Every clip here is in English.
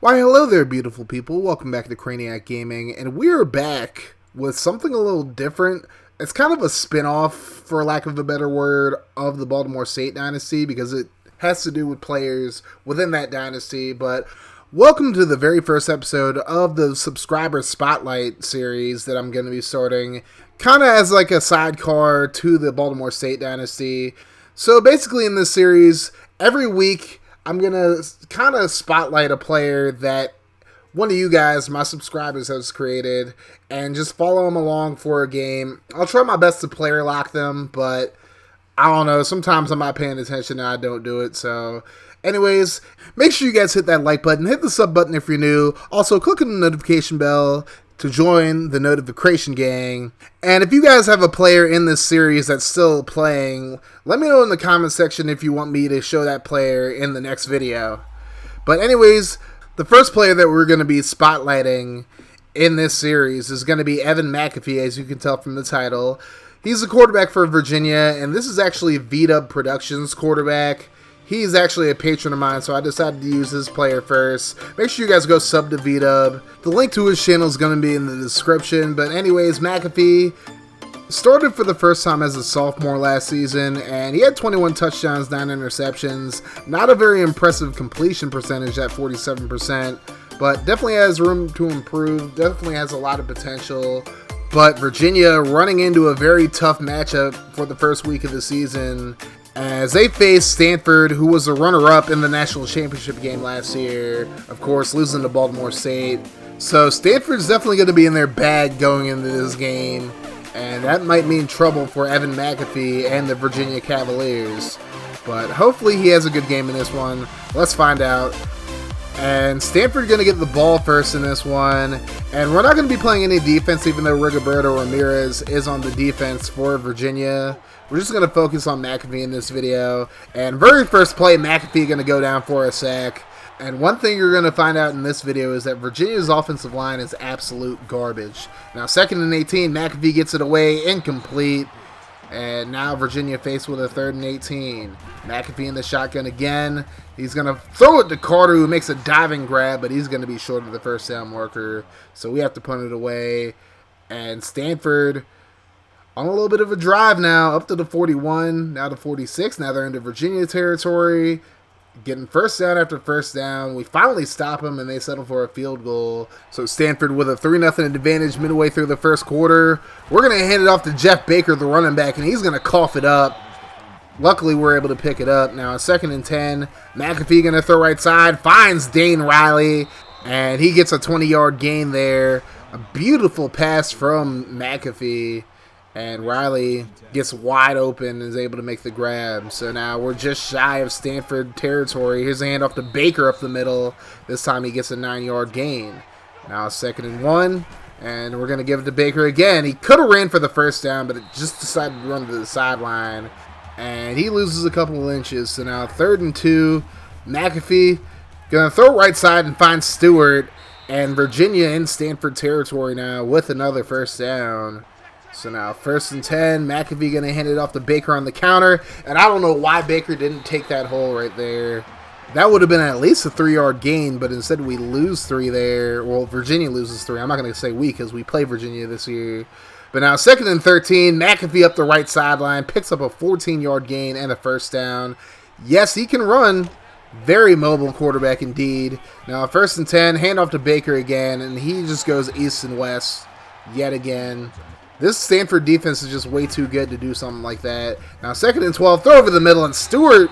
Why, hello there, beautiful people. Welcome back to Crayniaq Gaming, and we're back with something a little different. It's kind of a spin-off, for lack of a better word, of the Baltimore State Dynasty, because it has to do with players within that dynasty. But welcome to the very first episode of the Subscriber Spotlight series that I'm going to be starting, kind of as like a sidecar to the Baltimore State Dynasty. So basically in this series, every week, I'm going to kind of spotlight a player that one of you guys, my subscribers, has created, and just follow them along for a game. I'll try my best to player lock them, but I don't know. Sometimes I'm not paying attention and I don't do it. So anyways, make sure you guys hit that like button, hit the sub button if you're new. Also, click on the notification bell to join the notification gang. And if you guys have a player in this series that's still playing, let me know in the comment section if you want me to show that player in the next video. But anyways, the first player that we're going to be spotlighting in this series is going to be Evan McAfee, as you can tell from the title. He's a quarterback for Virginia, and this is actually Vdub Productions quarterback. He's actually a patron of mine, so I decided to use his player first. Make sure you guys go sub to Vdub. The link to his channel is going to be in the description. But anyways, McAfee started for the first time as a sophomore last season, and he had 21 touchdowns, 9 interceptions. Not a very impressive completion percentage at 47%, but definitely has room to improve. Definitely has a lot of potential. But Virginia running into a very tough matchup for the first week of the season, as they face Stanford, who was a runner-up in the national championship game last year, of course, losing to Baltimore State. So Stanford's definitely going to be in their bag going into this game, and that might mean trouble for Evan McAfee and the Virginia Cavaliers. But hopefully he has a good game in this one. Let's find out. And Stanford going to get the ball first in this one. And we're not going to be playing any defense, even though Rigoberto Ramirez is on the defense for Virginia. We're just going to focus on McAfee in this video. And very first play, McAfee going to go down for a sack. And one thing you're going to find out in this video is that Virginia's offensive line is absolute garbage. Now, 2nd and 18, McAfee gets it away, incomplete. And now Virginia faced with a 3rd and 18. McAfee in the shotgun again. He's going to throw it to Carter, who makes a diving grab, but he's going to be short of the first down marker. So we have to punt it away. And Stanford on a little bit of a drive now, up to the 41, now to 46. Now they're into Virginia territory, getting first down after first down. We finally stop them, and they settle for a field goal. So Stanford with a 3-0 advantage midway through the first quarter. We're going to hand it off to Jeff Baker, the running back, and he's going to cough it up. Luckily, we're able to pick it up. Now, 2nd and 10. McAfee going to throw right side, finds Dane Riley, and he gets a 20-yard gain there. A beautiful pass from McAfee. And Riley gets wide open and is able to make the grab. So now we're just shy of Stanford territory. Here's a handoff to Baker up the middle. This time he gets a 9-yard gain. Now 2nd and 1. And we're going to give it to Baker again. He could have ran for the first down, but it just decided to run to the sideline. And he loses a couple of inches. So now 3rd and 2. McAfee going to throw right side and find Stewart. And Virginia in Stanford territory now with another first down. So now 1st and 10, McAfee going to hand it off to Baker on the counter. And I don't know why Baker didn't take that hole right there. That would have been at least a 3-yard gain, but instead we lose 3 there. Well, Virginia loses 3. I'm not going to say we because we play Virginia this year. But now 2nd and 13, McAfee up the right sideline, picks up a 14-yard gain and a first down. Yes, he can run. Very mobile quarterback indeed. Now 1st and 10, handoff to Baker again, and he just goes east and west yet again. This Stanford defense is just way too good to do something like that. Now 2nd and 12, throw over the middle, and Stewart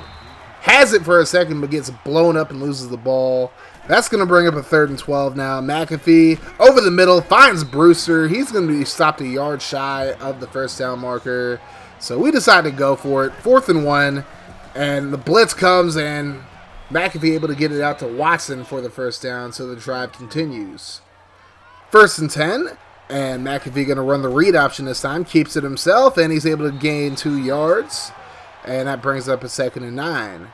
has it for a second but gets blown up and loses the ball. That's going to bring up a 3rd and 12 now. McAfee over the middle, finds Brewster. He's going to be stopped a yard shy of the first down marker. So we decide to go for it. 4th and 1, and the blitz comes, and McAfee able to get it out to Watson for the first down, so the drive continues. 1st and 10. And McAfee going to run the read option this time. Keeps it himself, and he's able to gain 2 yards. And that brings up a 2nd and 9.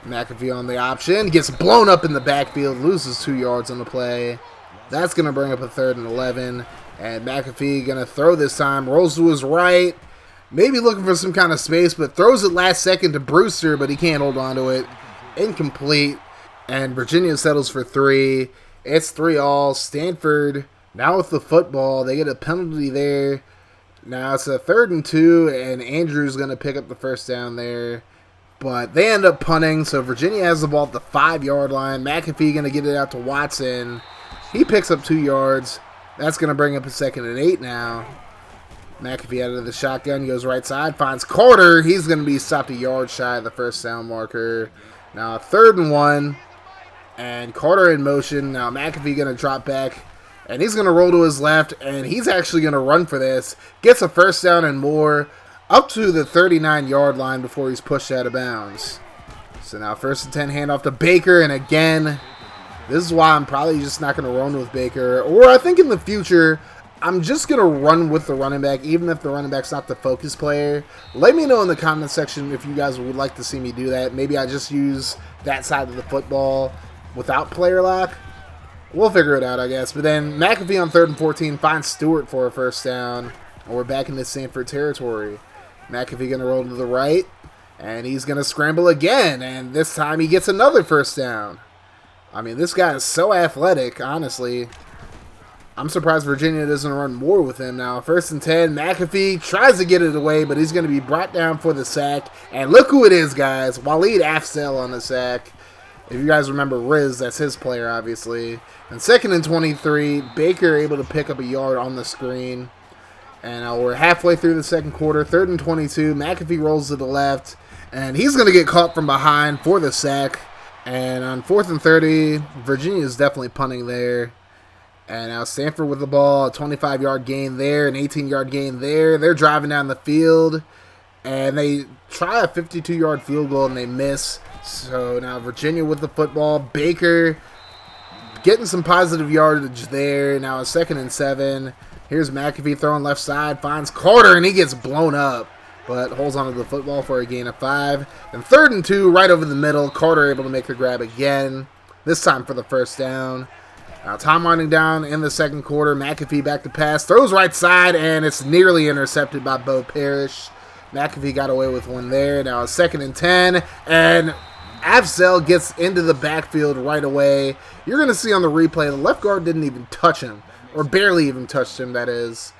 McAfee on the option. Gets blown up in the backfield. Loses 2 yards on the play. That's going to bring up a 3rd and 11. And McAfee going to throw this time. Rolls to his right. Maybe looking for some kind of space, but throws it last second to Brewster, but he can't hold on to it. Incomplete. And Virginia settles for 3. It's 3-all. Stanford now with the football. They get a penalty there. Now it's a 3rd and 2, and Andrew's going to pick up the first down there. But they end up punting, so Virginia has the ball at the 5-yard line. McAfee going to get it out to Watson. He picks up 2 yards. That's going to bring up a 2nd and 8 now. McAfee out of the shotgun, goes right side, finds Carter. He's going to be stopped a yard shy of the first down marker. Now 3rd and 1, and Carter in motion. Now McAfee going to drop back, and he's going to roll to his left, and he's actually going to run for this. Gets a first down and more, up to the 39-yard line before he's pushed out of bounds. So now 1st and 10, handoff to Baker, and again, this is why I'm probably just not going to run with Baker. Or I think in the future, I'm just going to run with the running back, even if the running back's not the focus player. Let me know in the comment section if you guys would like to see me do that. Maybe I just use that side of the football without player lock. We'll figure it out, I guess. But then McAfee on 3rd and 14 finds Stewart for a first down. And we're back into Stanford territory. McAfee going to roll to the right, and he's going to scramble again. And this time he gets another first down. I mean, this guy is so athletic, honestly. I'm surprised Virginia doesn't run more with him now. 1st and 10, McAfee tries to get it away, but he's going to be brought down for the sack. And look who it is, guys. Waleed Afzal on the sack. If you guys remember Riz, that's his player, obviously. And 2nd and 23, Baker able to pick up a yard on the screen. And we're halfway through the second quarter. 3rd and 22, McAfee rolls to the left. And he's going to get caught from behind for the sack. And on 4th and 30, Virginia is definitely punting there. And now Stanford with the ball, a 25-yard gain there, an 18-yard gain there. They're driving down the field, and they try a 52-yard field goal, and they miss. So now Virginia with the football. Baker getting some positive yardage there. Now a 2nd and 7. Here's McAfee throwing left side, finds Carter, and he gets blown up, but holds onto the football for a gain of 5. And 3rd and 2, right over the middle. Carter able to make the grab again, this time for the first down. Now time winding down in the second quarter. McAfee back to pass, throws right side, and it's nearly intercepted by Bo Parrish. McAfee got away with one there. Now a 2nd and 10, and Afzal gets into the backfield right away. You're going to see on the replay, the left guard didn't even touch him, or barely even touched him, that is,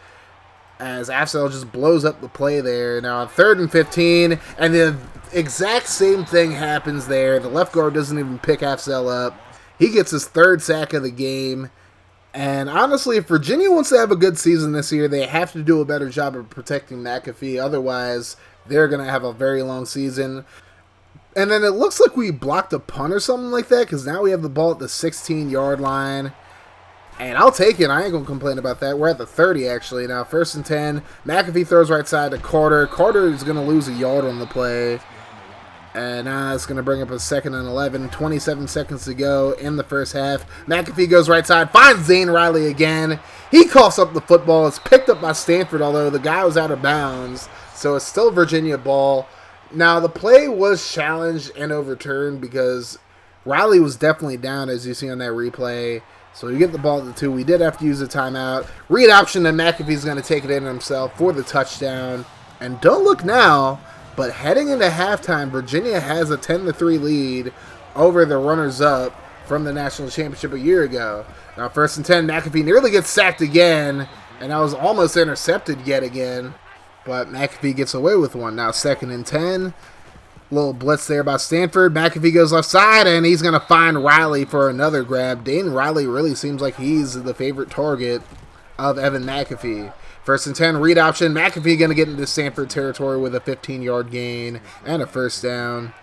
as Afzal just blows up the play there. Now 3rd and 15, and the exact same thing happens there. The left guard doesn't even pick Afzal up. He gets his 3rd sack of the game. And honestly, if Virginia wants to have a good season this year, they have to do a better job of protecting McAfee. Otherwise, they're going to have a very long season. And then it looks like we blocked a punt or something like that, because now we have the ball at the 16-yard line. And I'll take it. I ain't going to complain about that. We're at the 30, actually. Now, 1st and 10. McAfee throws right side to Carter. Carter is going to lose a yard on the play. And now it's going to bring up a 2nd and 11. 27 seconds to go in the first half. McAfee goes right side. Finds Zane Riley again. He coughs up the football. It's picked up by Stanford, although the guy was out of bounds. So it's still Virginia ball. Now, the play was challenged and overturned because Riley was definitely down, as you see on that replay. So we get the ball at the 2. We did have to use a timeout. Read option, and McAfee's going to take it in himself for the touchdown. And don't look now, but heading into halftime, Virginia has a 10-3 lead over the runners-up from the national championship a year ago. Now 1st and 10, McAfee nearly gets sacked again, and that was almost intercepted yet again. But McAfee gets away with one. Now 2nd and 10. Little blitz there by Stanford. McAfee goes left side, and he's going to find Riley for another grab. Dane Riley really seems like he's the favorite target of Evan McAfee. 1st and 10, read option. McAfee going to get into Stanford territory with a 15-yard gain and a first down.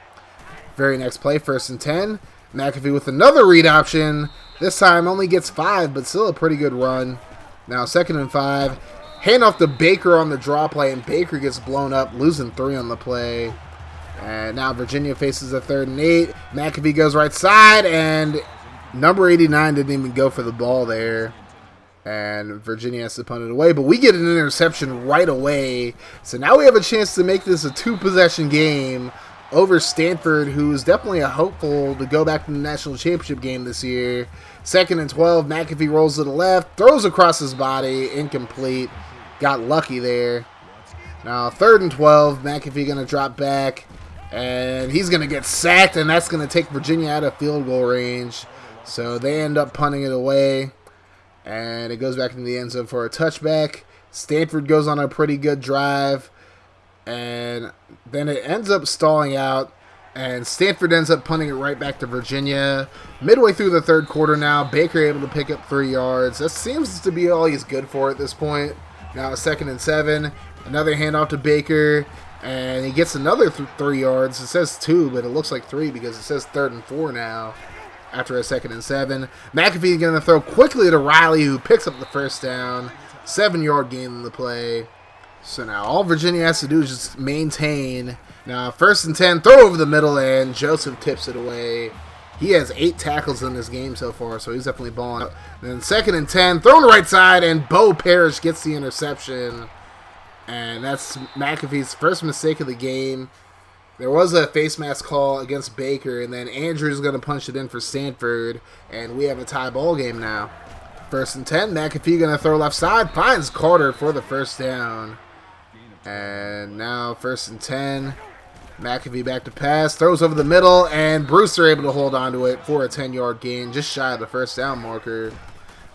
Very next play, 1st and 10. McAfee with another read option. This time only gets 5, but still a pretty good run. Now 2nd and 5. Hand off to Baker on the draw play, and Baker gets blown up, losing 3 on the play. And now Virginia faces a 3rd and 8. McAfee goes right side, and number 89 didn't even go for the ball there. And Virginia has to punt it away, but we get an interception right away. So now we have a chance to make this a 2-possession game over Stanford, who is definitely a hopeful to go back to the national championship game this year. 2nd and 12, McAfee rolls to the left, throws across his body, incomplete. Got lucky there. Now 3rd and 12, McAfee going to drop back. And he's going to get sacked, and that's going to take Virginia out of field goal range. So they end up punting it away, and it goes back into the end zone for a touchback. Stanford goes on a pretty good drive, and then it ends up stalling out, and Stanford ends up punting it right back to Virginia. Midway through the third quarter now, Baker able to pick up 3 yards. That seems to be all he's good for at this point. Now it's 2nd and 7. Another handoff to Baker, and he gets another 3 yards. It says 2, but it looks like 3 because it says 3rd and 4 now after a 2nd and 7. McAfee going to throw quickly to Riley, who picks up the first down. 7-yard gain in the play. So now all Virginia has to do is just maintain. Now 1st and 10, throw over the middle, and Joseph tips it away. He has 8 tackles in this game so far, so he's definitely balling up. Then 2nd and 10, thrown to right side, and Bo Parrish gets the interception. And that's McAfee's first mistake of the game. There was a face mask call against Baker, and then Andrews going to punch it in for Stanford, and we have a tie ball game now. 1st and 10, McAfee going to throw left side, finds Carter for the first down. And now 1st and 10, McAfee back to pass, throws over the middle, and Brewster able to hold on to it for a 10-yard gain, just shy of the first down marker.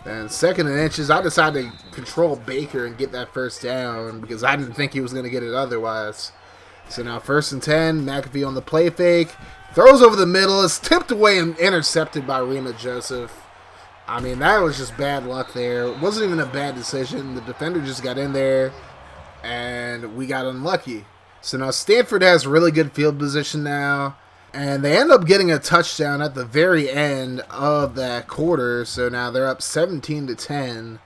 Then 2nd and inches, I decided to control Baker and get that first down because I didn't think he was going to get it otherwise. So now 1st and 10, McAfee on the play fake, throws over the middle, is tipped away and intercepted by Rima Joseph. I mean, that was just bad luck there. It wasn't even a bad decision. The defender just got in there, and we got unlucky. So now Stanford has really good field position now, and they end up getting a touchdown at the very end of that quarter. So now they're up 17-10.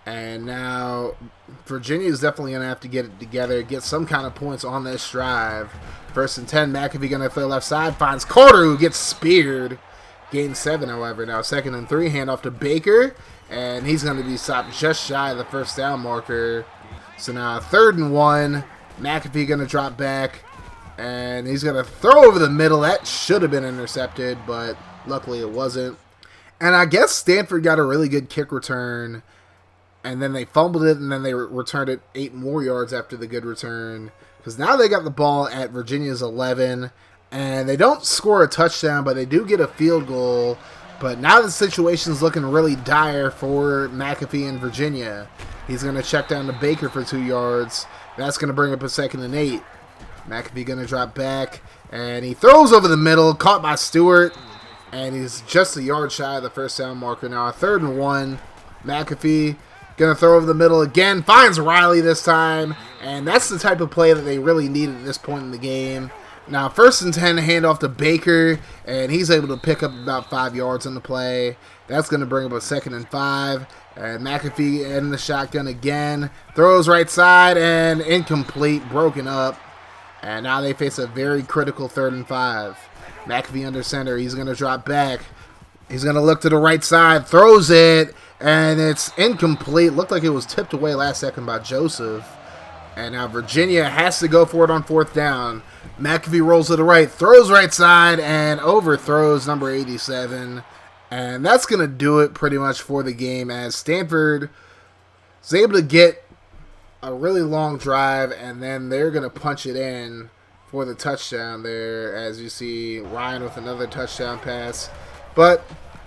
And now Virginia is definitely going to have to get it together, get some kind of points on this drive. 1st and 10, McAfee going to throw left side, finds Carter, who gets speared. Gain 7, however. Now 2nd and 3, handoff to Baker, and he's going to be stopped just shy of the first down marker. So now 3rd and 1, McAfee going to drop back, and he's going to throw over the middle. That should have been intercepted, but luckily it wasn't. And I guess Stanford got a really good kick return, and then they fumbled it, and then they returned it 8 more yards after the good return. Because now they got the ball at Virginia's 11, and they don't score a touchdown, but they do get a field goal. But now the situation's looking really dire for McAfee and Virginia. He's going to check down to Baker for 2 yards. That's going to bring up a 2nd and 8. McAfee going to drop back, and he throws over the middle, caught by Stewart, and he's just a yard shy of the first down marker. Now a 3rd and 1, McAfee going to throw over the middle again, finds Riley this time, and that's the type of play that they really needed at this point in the game. Now 1st and 10, handoff to Baker, and he's able to pick up about 5 yards on the play. That's going to bring up a 2nd and 5. And McAfee in the shotgun again. Throws right side and incomplete, broken up. And now they face a very critical 3rd and 5. McAfee under center. He's going to drop back. He's going to look to the right side. Throws it, and it's incomplete. Looked like it was tipped away last second by Joseph. And now Virginia has to go for it on 4th down. McAfee rolls to the right, throws right side, and overthrows number 87. And that's going to do it pretty much for the game, as Stanford is able to get a really long drive, and then they're going to punch it in for the touchdown there, as you see Ryan with another touchdown pass. But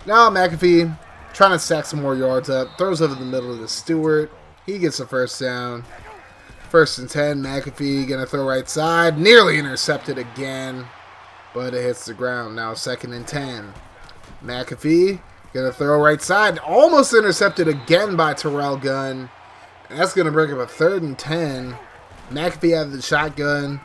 now McAfee trying to stack some more yards up, throws over the middle to Stewart. He gets the first down. 1st and 10, McAfee going to throw right side. Nearly intercepted again, but it hits the ground. Now 2nd and 10. McAfee going to throw right side. Almost intercepted again by Terrell Gunn. And that's going to bring up a 3rd and 10. McAfee out of the shotgun.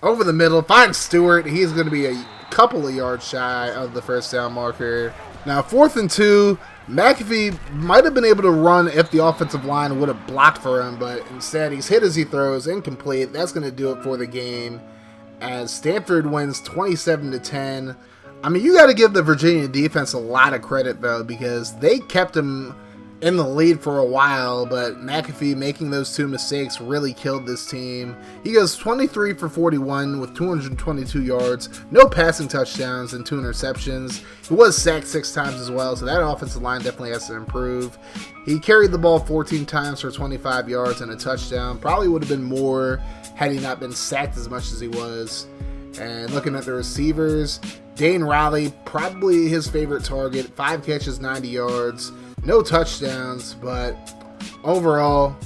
Over the middle. Finds Stewart. He's going to be a couple of yards shy of the first down marker. Now 4th and 2. McAfee might have been able to run if the offensive line would have blocked for him, but instead he's hit as he throws, incomplete. That's going to do it for the game, as Stanford wins 27-10. I mean, you got to give the Virginia defense a lot of credit, though, because they kept him in the lead for a while, but McAfee making those 2 mistakes really killed this team. He goes 23 for 41 with 222 yards, no passing touchdowns, and 2 interceptions. He was sacked 6 times as well, so that offensive line definitely has to improve. He carried the ball 14 times for 25 yards and a touchdown. Probably would have been more had he not been sacked as much as he was. And looking at the receivers, Dane Riley, probably his favorite target, 5 catches, 90 yards, no touchdowns, but overall,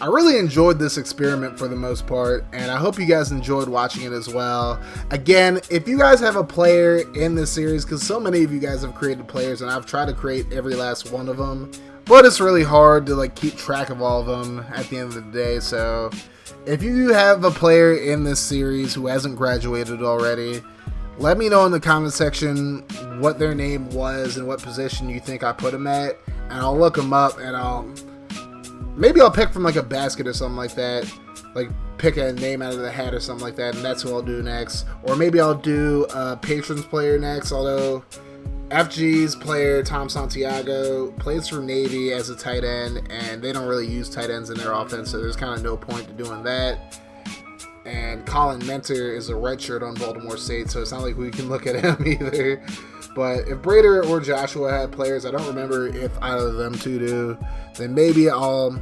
I really enjoyed this experiment for the most part, and I hope you guys enjoyed watching it as well. Again, if you guys have a player in this series, because so many of you guys have created players, and I've tried to create every last one of them, but it's really hard to like keep track of all of them at the end of the day. So if you have a player in this series who hasn't graduated already, let me know in the comment section what their name was and what position you think I put them at, and I'll look them up, and maybe I'll pick from like a basket or something like that, like pick a name out of the hat or something like that, and that's who I'll do next. Or maybe I'll do a Patrons player next, although FG's player, Tom Santiago, plays for Navy as a tight end, and they don't really use tight ends in their offense, so there's kind of no point to doing that. And Colin Mentor is a redshirt on Baltimore State, so it's not like we can look at him either. But if Brader or Joshua had players, I don't remember if either of them two do, then maybe I'll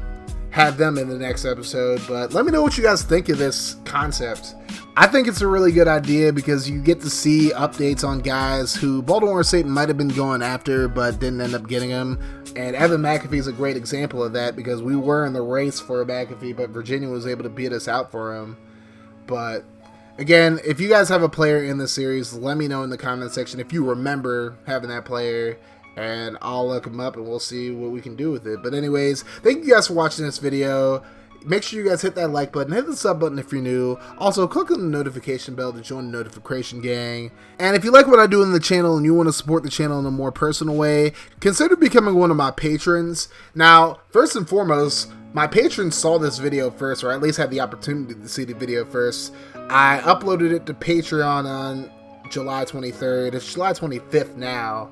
have them in the next episode. But let me know what you guys think of this concept. I think it's a really good idea because you get to see updates on guys who Baltimore State might have been going after but didn't end up getting them. And Evan McAfee is a great example of that because we were in the race for McAfee, but Virginia was able to beat us out for him. But again, if you guys have a player in this series, let me know in the comment section if you remember having that player, and I'll look them up and we'll see what we can do with it. But anyways, thank you guys for watching this video. Make sure you guys hit that like button, hit the sub button if you're new. Also, click on the notification bell to join the notification gang. And if you like what I do in the channel and you want to support the channel in a more personal way, consider becoming one of my patrons. Now, first and foremost, my patrons saw this video first, or at least had the opportunity to see the video first. I uploaded it to Patreon on July 23rd. It's July 25th now.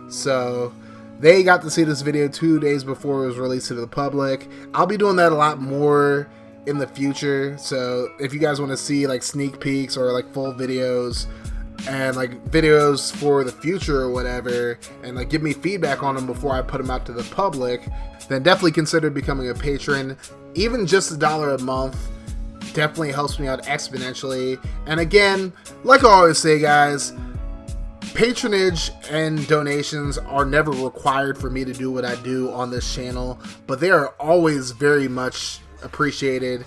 So they got to see this video 2 days before it was released to the public. I'll be doing that a lot more in the future. So if you guys want to see like sneak peeks or like full videos and like videos for the future or whatever, and like give me feedback on them before I put them out to the public, then definitely consider becoming a patron. Even just $1 a month definitely helps me out exponentially. And again, like I always say, guys, patronage and donations are never required for me to do what I do on this channel, but they are always very much appreciated.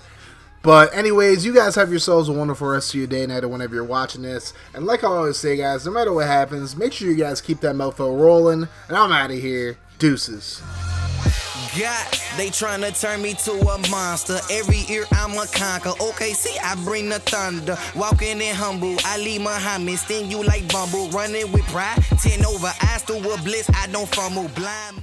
But anyways, you guys have yourselves a wonderful rest of your day, night, or whenever you're watching this. And like I always say, guys, no matter what happens, make sure you guys keep that mofo rolling. And I'm out of here. Deuces. God, they tryna turn me to a monster. Every year I'm a conquer. Okay, see, I bring the thunder. Walking in humble, Ali Muhammad. Sting you like Bumble. Running with pride. 10 over, eyes to a bliss. I don't fumble blind.